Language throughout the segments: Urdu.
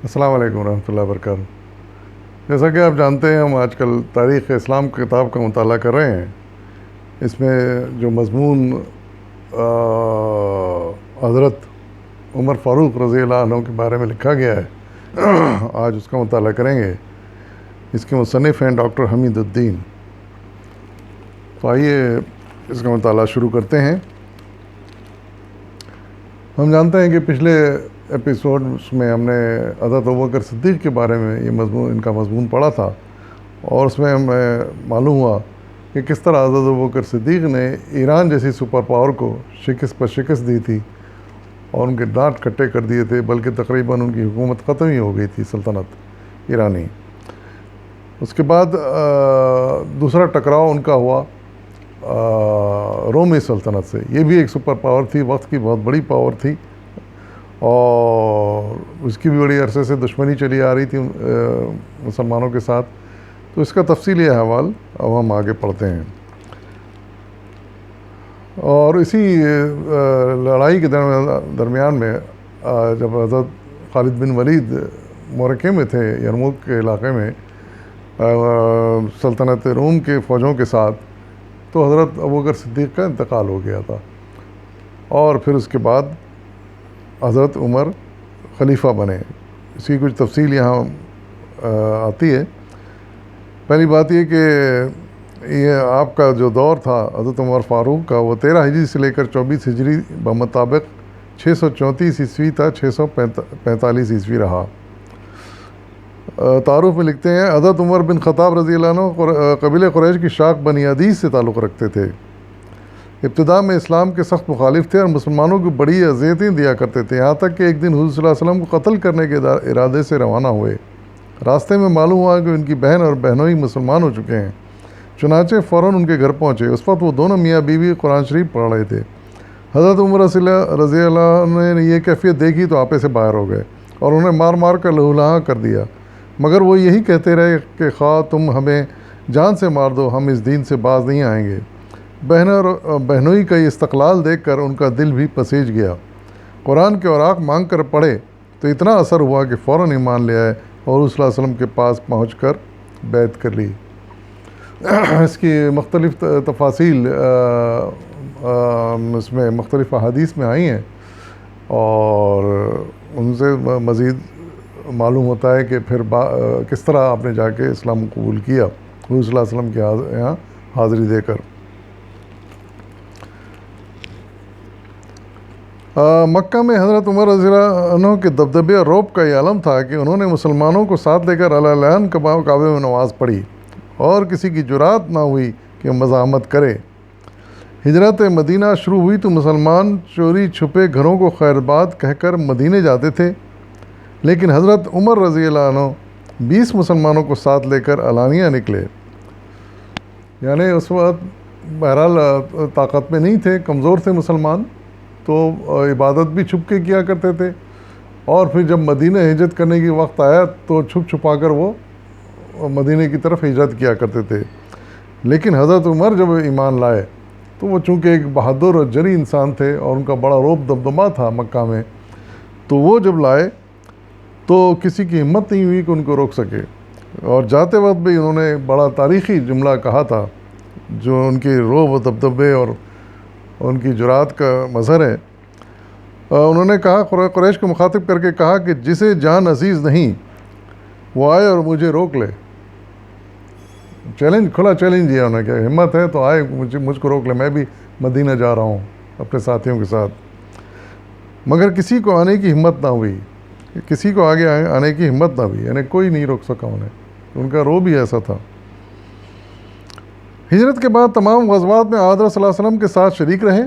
السلام علیکم ورحمۃ اللہ وبرکاتہ۔ جیسا کہ آپ جانتے ہیں، ہم آج کل تاریخ اسلام کتاب کا مطالعہ کر رہے ہیں۔ اس میں جو مضمون حضرت عمر فاروق رضی اللہ عنہ کے بارے میں لکھا گیا ہے، آج اس کا مطالعہ کریں گے۔ اس کے مصنف ہیں ڈاکٹر حمید الدین۔ تو آئیے اس کا مطالعہ شروع کرتے ہیں۔ ہم جانتے ہیں کہ پچھلے ایپیسوڈ میں ہم نے حضرت ابوبکر صدیق کے بارے میں ان کا مضمون پڑھا تھا، اور اس میں ہمیں معلوم ہوا کہ کس طرح حضرت ابوبکر صدیق نے ایران جیسی سپر پاور کو شکست پر شکست دی تھی اور ان کے دانت کھٹے کر دیے تھے، بلکہ تقریباً ان کی حکومت ختم ہی ہو گئی تھی، سلطنت ایرانی۔ اس کے بعد دوسرا ٹکراؤ ان کا ہوا رومی سلطنت سے۔ یہ بھی ایک سپر پاور تھی، وقت کی بہت بڑی پاور تھی، اور اس کی بھی بڑی عرصے سے دشمنی چلی آ رہی تھی مسلمانوں کے ساتھ۔ تو اس کا تفصیلی احوال اب ہم آگے پڑھتے ہیں۔ اور اسی لڑائی کے درمیان میں جب حضرت خالد بن ولید معرکے میں تھے یرموک کے علاقے میں سلطنت روم کے فوجوں کے ساتھ، تو حضرت ابوبکر صدیق کا انتقال ہو گیا تھا، اور پھر اس کے بعد حضرت عمر خلیفہ بنے۔ اس کی کچھ تفصیل یہاں آتی ہے۔ پہلی بات یہ کہ یہ آپ کا جو دور تھا حضرت عمر فاروق کا، وہ 13 ہجری سے لے کر 24 ہجری بمطابق 634 عیسوی تا 645 عیسوی رہا۔ تعارف میں لکھتے ہیں، حضرت عمر بن خطاب رضی اللہ عنہ قبیلہ قریش کی شاخ بنی عدی سے تعلق رکھتے تھے۔ ابتدا میں اسلام کے سخت مخالف تھے اور مسلمانوں کو بڑی اذیتیں دیا کرتے تھے، یہاں تک کہ ایک دن حضور صلی اللہ علیہ وسلم کو قتل کرنے کے ارادے سے روانہ ہوئے۔ راستے میں معلوم ہوا کہ ان کی بہن اور بہنوئی مسلمان ہو چکے ہیں، چنانچہ فوراً ان کے گھر پہنچے۔ اس وقت وہ دونوں میاں بیوی قرآن شریف پڑھ رہے تھے۔ حضرت عمر رضی اللہ عنہ نے یہ کیفیت دیکھی تو آپے سے باہر ہو گئے اور انہیں مار مار کر لہولہاں کر دیا، مگر وہ یہی کہتے رہے کہ خواہ تم ہمیں جان سے مار دو، ہم اس دین سے باز نہیں آئیں گے۔ بہن اور بہنوئی کا یہ استقلال دیکھ کر ان کا دل بھی پسیج گیا۔ قرآن کے اوراق مانگ کر پڑھے تو اتنا اثر ہوا کہ فوراً ایمان لے آئے اور صلی اللہ علیہ وسلم کے پاس پہنچ کر بیعت کر لی۔ اس کی مختلف تفاصیل اس میں مختلف احادیث میں آئی ہیں، اور ان سے مزید معلوم ہوتا ہے کہ پھر کس طرح آپ نے جا کے اسلام قبول کیا حضور صلی اللہ علیہ وسلم کے یہاں حاضری دے کر۔ مکہ میں حضرت عمر رضی اللہ عنہ کے دبدبے اور رعب کا یہ عالم تھا کہ انہوں نے مسلمانوں کو ساتھ لے کر اعلان کعبے میں نماز پڑھی، اور کسی کی جرات نہ ہوئی کہ مزاحمت کرے۔ ہجرت مدینہ شروع ہوئی تو مسلمان چوری چھپے گھروں کو خیرباد کہہ کر مدینے جاتے تھے، لیکن حضرت عمر رضی اللہ عنہ 20 مسلمانوں کو ساتھ لے کر علانیہ نکلے۔ یعنی اس وقت بہرحال طاقت میں نہیں تھے، کمزور تھے مسلمان، تو عبادت بھی چھپ کے کیا کرتے تھے، اور پھر جب مدینہ ہجرت کرنے کی وقت آیا تو چھپ چھپا کر وہ مدینہ کی طرف ہجرت کیا کرتے تھے۔ لیکن حضرت عمر جب ایمان لائے تو وہ چونکہ ایک بہادر اور جری انسان تھے اور ان کا بڑا رعب دبدبہ تھا مکہ میں، تو وہ جب لائے تو کسی کی ہمت نہیں ہوئی کہ ان کو روک سکے، اور جاتے وقت بھی انہوں نے بڑا تاریخی جملہ کہا تھا جو ان کے رعب و دبدبے اور ان کی جرات کا مظہر ہے۔ انہوں نے کہا، قریش کو مخاطب کر کے کہا کہ جسے جان عزیز نہیں وہ آئے اور مجھے روک لے۔ چیلنج، کھلا چیلنج دیا انہوں نے کہ ہمت ہے تو آئے مجھ کو روک لے، میں بھی مدینہ جا رہا ہوں اپنے ساتھیوں کے ساتھ۔ مگر کسی کو آنے کی ہمت نہ ہوئی، کسی کو آگے آنے کی ہمت نہ ہوئی، یعنی کوئی نہیں روک سکا انہیں، ان کا رعب بھی ایسا تھا۔ ہجرت کے بعد تمام غزوات میں حضرت صلی اللہ علیہ وسلم کے ساتھ شریک رہے۔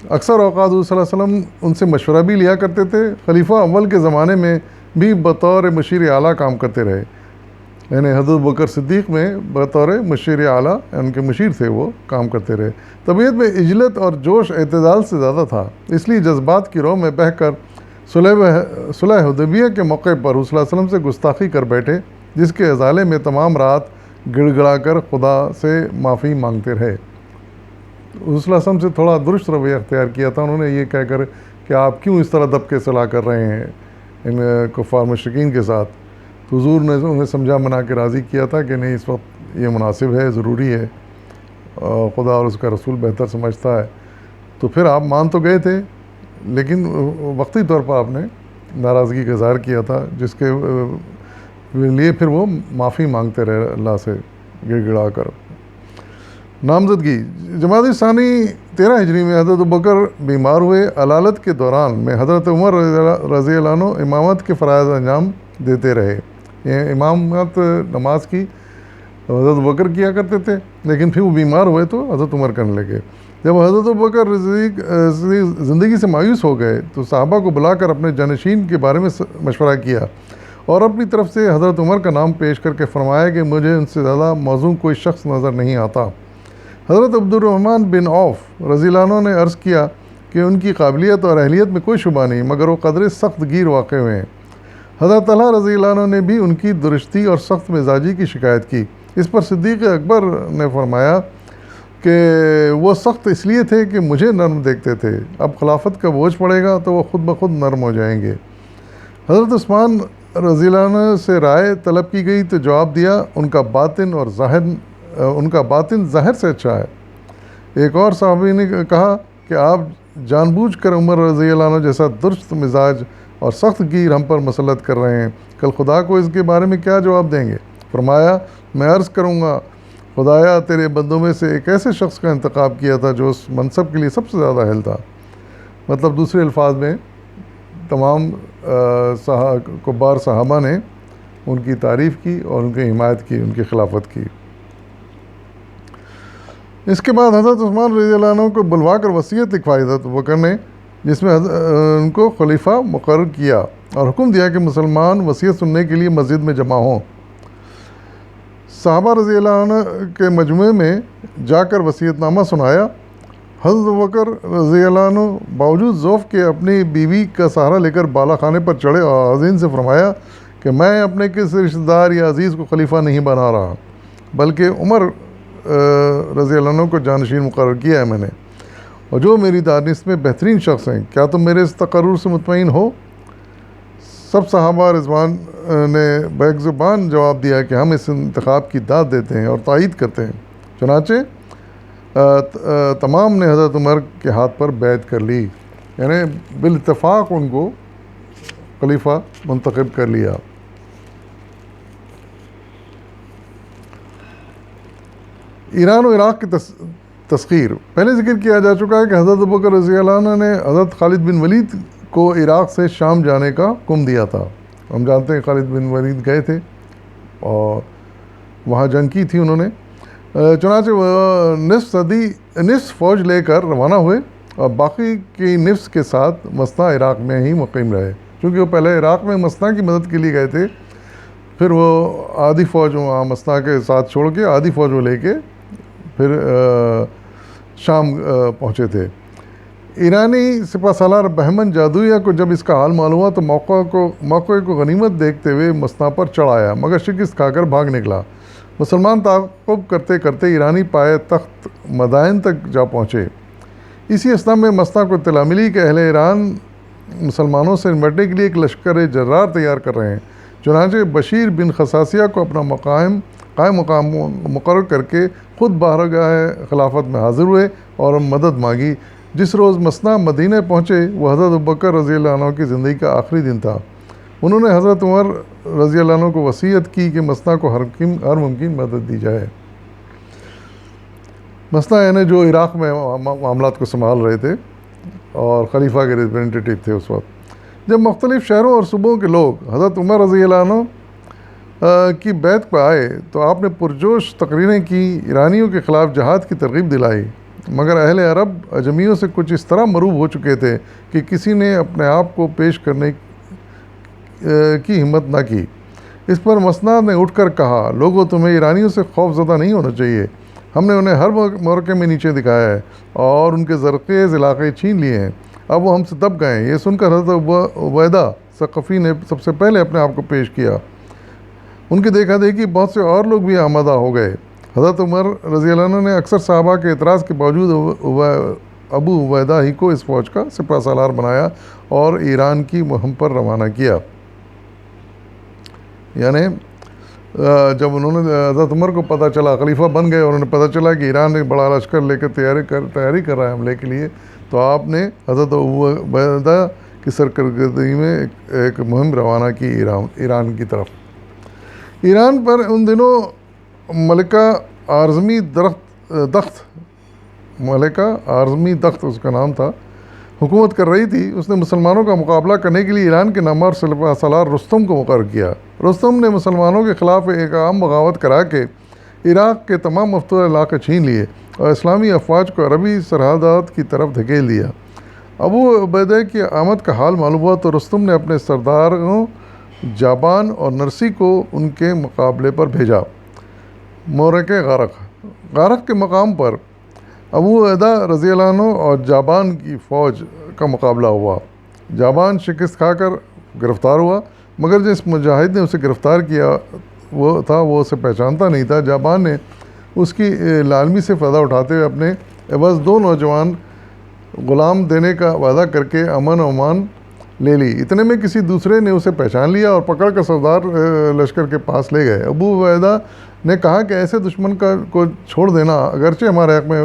اکثر اوقات حضور صلی اللہ علیہ وسلم ان سے مشورہ بھی لیا کرتے تھے۔ خلیفہ اول کے زمانے میں بھی بطور مشیر اعلیٰ کام کرتے رہے، یعنی حضرت ابوبکر صدیق میں بطور مشیر اعلیٰ ان کے مشیر تھے، وہ کام کرتے رہے۔ طبیعت میں عجلت اور جوش اعتدال سے زیادہ تھا، اس لیے جذبات کی رو میں بہہ کر صلح حدیبیہ کے موقع پر حضور صلی اللہ علیہ وسلم سے گستاخی کر بیٹھے، جس کے ازالے میں تمام رات گڑ گڑا کر خدا سے معافی مانگتے رہے۔ حضور صلی اللہ علیہ وسلم سے تھوڑا درست رویہ اختیار کیا تھا انہوں نے، یہ کہہ کر کہ آپ کیوں اس طرح دب کے صلاح کر رہے ہیں، ان کفار مشرکین کے ساتھ، تو حضور نے انہیں سمجھا منا کے راضی کیا تھا کہ نہیں، اس وقت یہ مناسب ہے، ضروری ہے، خدا اور اس کا رسول بہتر سمجھتا ہے. تو پھر آپ مان تو گئے تھے، لیکن وقتی طور پر آپ نے ناراضگی کا اظہار کیا تھا، جس کے لیے پھر وہ معافی مانگتے رہے اللہ سے گڑ گڑا کر. نامزدگی. جمادی ثانی 13 ہجری میں حضرت ابوبکر بیمار ہوئے. علالت کے دوران میں حضرت عمر رضی اللہ عنہ امامت کے فرائض انجام دیتے رہے. یہ امامت نماز کی حضرت ابوبکر کیا کرتے تھے، لیکن پھر وہ بیمار ہوئے تو حضرت عمر کرنے لگے. جب حضرت ابوبکر زندگی سے مایوس ہو گئے تو صحابہ کو بلا کر اپنے جانشین کے بارے میں مشورہ کیا اور اپنی طرف سے حضرت عمر کا نام پیش کر کے فرمایا کہ مجھے ان سے زیادہ موزوں کوئی شخص نظر نہیں آتا. حضرت عبد الرحمن بن عوف رضی اللہ عنہ نے عرض کیا کہ ان کی قابلیت اور اہلیت میں کوئی شبہ نہیں، مگر وہ قدر سخت گیر واقع ہوئے ہیں. حضرت طلحہ رضی اللہ عنہ نے بھی ان کی درستی اور سخت مزاجی کی شکایت کی. اس پر صدیق اکبر نے فرمایا کہ وہ سخت اس لیے تھے کہ مجھے نرم دیکھتے تھے، اب خلافت کا بوجھ پڑے گا تو وہ خود بخود نرم ہو جائیں گے. حضرت عثمان رضی اللہ عنہ سے رائے طلب کی گئی تو جواب دیا ان کا باطن ظاہر سے اچھا ہے. ایک اور صحابی نے کہا کہ آپ جان بوجھ کر عمر رضی اللہ عنہ جیسا درست مزاج اور سخت گیر ہم پر مسلط کر رہے ہیں، کل خدا کو اس کے بارے میں کیا جواب دیں گے؟ فرمایا میں عرض کروں گا خدایا تیرے بندوں میں سے ایک ایسے شخص کا انتخاب کیا تھا جو اس منصب کے لیے سب سے زیادہ اہل تھا. مطلب دوسرے الفاظ میں تمام کبار صحابہ نے ان کی تعریف کی اور ان کی حمایت کی، ان کی خلافت کی. اس کے بعد حضرت عثمان رضی اللہ عنہ کو بلوا کر وصیت لکھوائی حضرت ابوبکر نے، جس میں ان کو خلیفہ مقرر کیا اور حکم دیا کہ مسلمان وصیت سننے کے لیے مسجد میں جمع ہوں. صحابہ رضی اللہ عنہ کے مجموعے میں جا کر وصیت نامہ سنایا. حضرت ابوبکر رضی اللہ عنہ باوجود ذوف کے اپنی بیوی کا سہارا لے کر بالا خانے پر چڑھے اور عزیز سے فرمایا کہ میں اپنے کسی رشتہ دار یا عزیز کو خلیفہ نہیں بنا رہا، بلکہ عمر رضی اللہ عنہ کو جانشین مقرر کیا ہے میں نے، اور جو میری دانست میں بہترین شخص ہیں. کیا تم میرے اس تقرر سے مطمئن ہو؟ سب صحابہ رضوان نے بیک زبان جواب دیا کہ ہم اس انتخاب کی داد دیتے ہیں اور تائید کرتے ہیں. چنانچہ تمام نے حضرت عمر کے ہاتھ پر بیعت کر لی، یعنی بالاتفاق ان کو خلیفہ منتخب کر لیا. ایران و عراق کی تسخیر. پہلے ذکر کیا جا چکا ہے کہ حضرت ابوبکر رضی اللہ عنہ نے حضرت خالد بن ولید کو عراق سے شام جانے کا حکم دیا تھا. ہم جانتے ہیں خالد بن ولید گئے تھے اور وہاں جنگ کی تھی انہوں نے. چنانچہ وہ نصف فوج لے کر روانہ ہوئے اور باقی کی نصف کے ساتھ مسنا عراق میں ہی مقیم رہے، کیونکہ وہ پہلے عراق میں مسنا کی مدد کے لیے گئے تھے. پھر وہ آدھی فوج وہاں مسنا کے ساتھ چھوڑ کے آدھی فوج وہ لے کے پھر شام پہنچے تھے. ایرانی سپہ سالار بہمن جادویہ کو جب اس کا حال معلوم ہوا تو موقع کو غنیمت دیکھتے ہوئے مسنا پر چڑھ آیا، مگر شکست کھا کر بھاگ نکلا. مسلمان تعاقب کرتے کرتے ایرانی پائے تخت مدائن تک جا پہنچے. اسی اثنا میں مسنا کو اطلاع ملی کہ اہل ایران مسلمانوں سے نمٹنے کے لیے ایک لشکر جرار تیار کر رہے ہیں. چنانچہ بشیر بن خصاصیہ کو اپنا قائم مقام مقرر کر کے خود بارگاہ خلافت میں حاضر ہوئے اور مدد مانگی. جس روز مسنا مدینہ پہنچے وہ حضرت ابوبکر رضی اللہ عنہ کی زندگی کا آخری دن تھا. انہوں نے حضرت عمر رضی اللہ عنہ کو وصیت کی کہ مسنا کو ہر ممکن مدد دی جائے. مسنا یعنی جو عراق میں معاملات کو سنبھال رہے تھے اور خلیفہ کے ریپرزنٹیٹیو تھے اس وقت. جب مختلف شہروں اور صوبوں کے لوگ حضرت عمر رضی اللہ عنہ کی بیعت پہ آئے تو آپ نے پرجوش تقریریں کی، ایرانیوں کے خلاف جہاد کی ترغیب دلائی، مگر اہل عرب اجمیوں سے کچھ اس طرح مروب ہو چکے تھے کہ کسی نے اپنے آپ کو پیش کرنے کی ہمت نہ کی. اس پر مسنا نے اٹھ کر کہا لوگوں تمہیں ایرانیوں سے خوف زدہ نہیں ہونا چاہیے، ہم نے انہیں ہر موقع میں نیچے دکھایا ہے اور ان کے زرخیز علاقے چھین لیے ہیں، اب وہ ہم سے دب گئے ہیں. یہ سن کر حضرت عبیدہ ثقفی نے سب سے پہلے اپنے آپ کو پیش کیا. ان کی دیکھا دیکھی بہت سے اور لوگ بھی آمدہ ہو گئے. حضرت عمر رضی اللہ عنہ نے اکثر صحابہ کے اعتراض کے باوجود ابو عبیدہ ہی کو اس فوج کا سپہ سالار بنایا اور ایران کی مہم پر روانہ کیا. یعنی جب انہوں نے حضرت عمر کو پتہ چلا، خلیفہ بن گئے اور انہیں پتہ چلا کہ ایران ایک بڑا لشکر لے کر تیاری کر رہا ہے حملے کے لیے، تو آپ نے حضرت ابو عبیدہ کی سرکردگی میں ایک مہم روانہ کی ایران کی طرف۔ ایران پر ان دنوں ملکہ آرزمی دخت اس کا نام تھا، حکومت کر رہی تھی۔ اس نے مسلمانوں کا مقابلہ کرنے کے لیے ایران کے نامور سپہ سالار رستم کو مقرر کیا۔ رستم نے مسلمانوں کے خلاف ایک عام بغاوت کرا کے عراق کے تمام مفتوح علاقے چھین لیے اور اسلامی افواج کو عربی سرحدات کی طرف دھکیل دیا۔ ابو عبیدہ کی آمد کا حال معلوم ہوا تو رستم نے اپنے سرداروں جابان اور نرسی کو ان کے مقابلے پر بھیجا۔ مورک غارق کے مقام پر ابو عبیدہ رضی اللہ عنہ اور جابان کی فوج کا مقابلہ ہوا۔ جابان شکست کھا کر گرفتار ہوا، مگر جس مجاہد نے اسے گرفتار کیا وہ اسے پہچانتا نہیں تھا۔ جابان نے اس کی لالمی سے فائدہ اٹھاتے ہوئے اپنے عوض 2 نوجوان غلام دینے کا وعدہ کر کے امن و امان لے لی۔ اتنے میں کسی دوسرے نے اسے پہچان لیا اور پکڑ کر سردار لشکر کے پاس لے گئے۔ ابو عبیدہ نے کہا کہ ایسے دشمن کو چھوڑ دینا اگرچہ ہمارے حق میں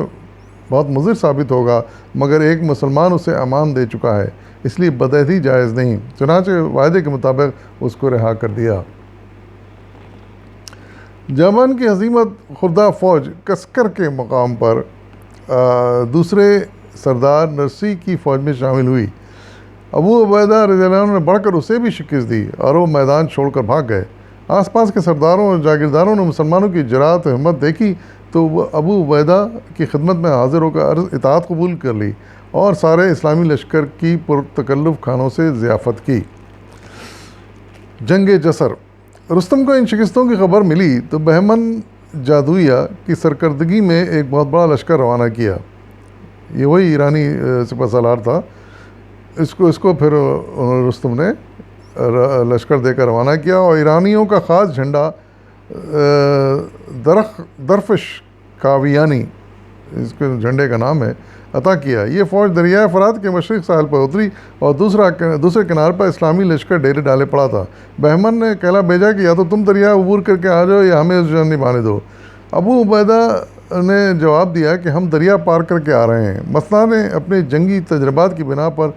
بہت مضر ثابت ہوگا، مگر ایک مسلمان اسے امان دے چکا ہے، اس لیے بدعہدی جائز نہیں۔ چنانچہ وعدے کے مطابق اس کو رہا کر دیا۔ جابان کی ہزیمت خوردہ فوج کسکر کے مقام پر دوسرے سردار نرسی کی فوج میں شامل ہوئی۔ ابو عبیدہ رضی اللہ عنہ نے بڑھ کر اسے بھی شکست دی اور وہ میدان چھوڑ کر بھاگ گئے۔ آس پاس کے سرداروں اور جاگیرداروں نے مسلمانوں کی جرأت و ہمت دیکھی تو وہ ابو عبیدہ کی خدمت میں حاضر ہو کر اطاعت قبول کر لی اور سارے اسلامی لشکر کی پرتکلف کھانوں سے ضیافت کی۔ جنگ جسر۔ رستم کو ان شکستوں کی خبر ملی تو بہمن جادویہ کی سرکردگی میں ایک بہت بڑا لشکر روانہ کیا۔ یہ وہی ایرانی سپہ سالار تھا۔ اس کو پھر رستم نے لشکر دے کر روانہ کیا اور ایرانیوں کا خاص جھنڈا درفش کاویانی، اس کے جھنڈے کا نام ہے، عطا کیا۔ یہ فوج دریائے فرات کے مشرق ساحل پر اتری اور دوسرے کنارے پر اسلامی لشکر ڈیرے ڈالے پڑا تھا۔ بہمن نے کہلا بھیجا کہ یا تو تم دریا عبور کر کے آ جاؤ یا ہمیں اس جنگ نبھانے دو۔ ابو عبیدہ نے جواب دیا کہ ہم دریا پار کر کے آ رہے ہیں۔ مثنیٰ نے اپنے جنگی تجربات کی بنا پر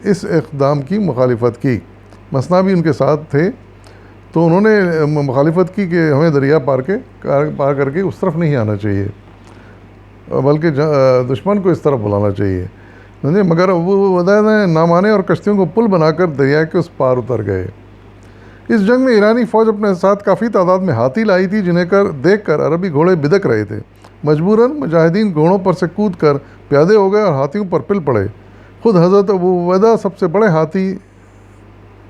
اس اقدام کی مخالفت کی۔ مثنیٰ بھی ان کے ساتھ تھے تو انہوں نے مخالفت کی کہ ہمیں دریا پار کر کے اس طرف نہیں آنا چاہیے بلکہ دشمن کو اس طرف بلانا چاہیے، مگر ابو عبیدہ نے نہ مانے اور کشتیوں کو پل بنا کر دریا کے اس پار اتر گئے۔ اس جنگ میں ایرانی فوج اپنے ساتھ کافی تعداد میں ہاتھی لائی تھی جنہیں دیکھ کر عربی گھوڑے بدک رہے تھے۔ مجبوراً مجاہدین گھوڑوں پر سے کود کر پیادے ہو گئے اور ہاتھیوں پر پل پڑے۔ خود حضرت ابو عبیدہ سب سے بڑے ہاتھی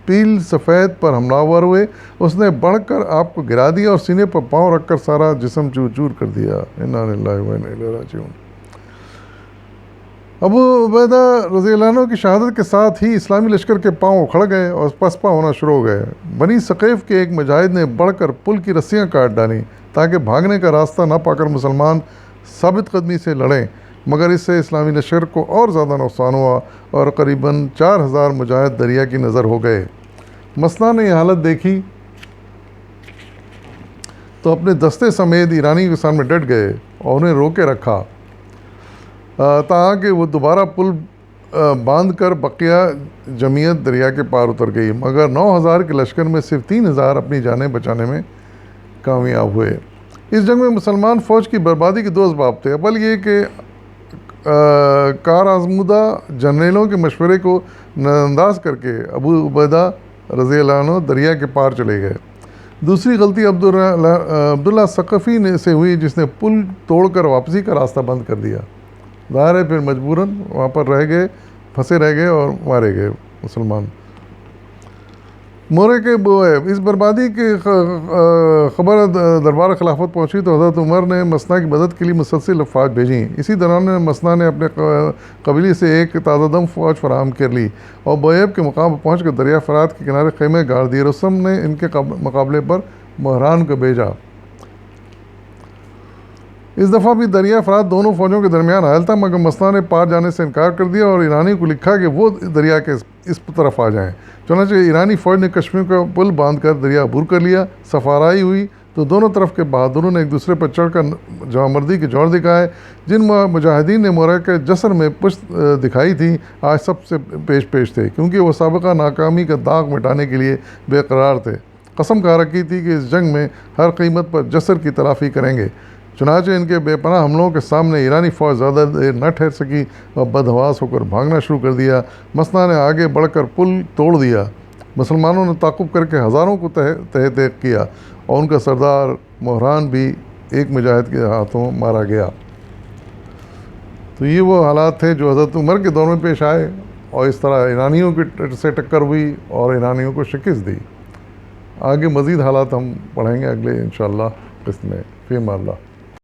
پیل سفید پر حملہ آور ہوئے۔ اس نے بڑھ کر آپ کو گرا دیا اور سینے پر پاؤں رکھ کر سارا جسم چور چور کر دیا۔ انا للہ و انا الیہ راجعون۔ ابو عبیدہ رضی اللہ عنہ کی شہادت کے ساتھ ہی اسلامی لشکر کے پاؤں اکھڑ گئے اور پسپا ہونا شروع ہو گئے۔ بنی ثقیف کے ایک مجاہد نے بڑھ کر پل کی رسیاں کاٹ ڈالیں تاکہ بھاگنے کا راستہ نہ پا کر مسلمان ثابت قدمی سے لڑیں، مگر اس سے اسلامی لشکر کو اور زیادہ نقصان ہوا اور قریباً 4000 مجاہد دریا کی نظر ہو گئے۔ مثنیٰ نے یہ حالت دیکھی تو اپنے دستے سمیت ایرانی کے سامنے ڈٹ گئے اور انہیں روکے رکھا تاکہ وہ دوبارہ پل باندھ کر بقیہ جمعیت دریا کے پار اتر گئی، مگر 9000 کے لشکر میں صرف 3000 اپنی جانیں بچانے میں کامیاب ہوئے۔ اس جنگ میں مسلمان فوج کی بربادی کے 2 اسباب تھے۔ اول یہ کہ کار آزمودہ جنرلوں کے مشورے کو نظر انداز کر کے ابو عبیدہ رضی اللہ عنہ دریا کے پار چلے گئے۔ دوسری غلطی عبداللہ ثقفی سے ہوئی جس نے پل توڑ کر واپسی کا راستہ بند کر دیا۔ ظاہر ہے پھر مجبوراً وہاں پر پھنسے رہ گئے اور مارے گئے مسلمان۔ مورے کے بوئب۔ اس بربادی کی خبر دربار خلافت پہنچی تو حضرت عمر نے مثنیٰ کی مدد کے لیے مسلسل افواج بھیجیں۔ اسی دوران مثنیٰ نے اپنے قبیلے سے ایک تازہ دم فوج فراہم کر لی اور بوئب کے مقام پر پہنچ کر دریا فرات کے کنارے خیمے گاڑ دیے۔ رستم نے ان کے مقابلے پر مہران کو بھیجا۔ اس دفعہ بھی دریا فرات دونوں فوجوں کے درمیان حائل تھا، مگر مثنیٰ نے پار جانے سے انکار کر دیا اور ایرانی کو لکھا کہ وہ دریا کے اس طرف آ جائیں۔ چنانچہ ایرانی فوج نے کشمیر کا پل باندھ کر دریا عبور کر لیا۔ سفارائی ہوئی تو دونوں طرف کے بہادروں نے ایک دوسرے پر چڑھ کر جوامردی کے جوہر دکھائے۔ جن مجاہدین نے معرکہ جسر میں پشت دکھائی تھی آج سب سے پیش تھے، کیونکہ وہ سابقہ ناکامی کا داغ مٹانے کے لیے بے قرار تھے۔ قسم کھا رکھی تھی کہ اس جنگ میں ہر قیمت پر جسر کی تلافی کریں گے۔ چنانچہ ان کے بے پناہ حملوں کے سامنے ایرانی فوج زیادہ دیر نہ ٹھہر سکی اور بدحواس ہو کر بھاگنا شروع کر دیا۔ مسنا نے آگے بڑھ کر پل توڑ دیا۔ مسلمانوں نے تعاقب کر کے ہزاروں کو تہہ کیا اور ان کا سردار مہران بھی ایک مجاہد کے ہاتھوں مارا گیا۔ تو یہ وہ حالات تھے جو حضرت عمر کے دور میں پیش آئے، اور اس طرح ایرانیوں سے ٹکر ہوئی اور ایرانیوں کو شکست دی۔ آگے مزید حالات ہم پڑھیں گے اگلے انشاءاللہ قسط میں۔ فی امان اللہ۔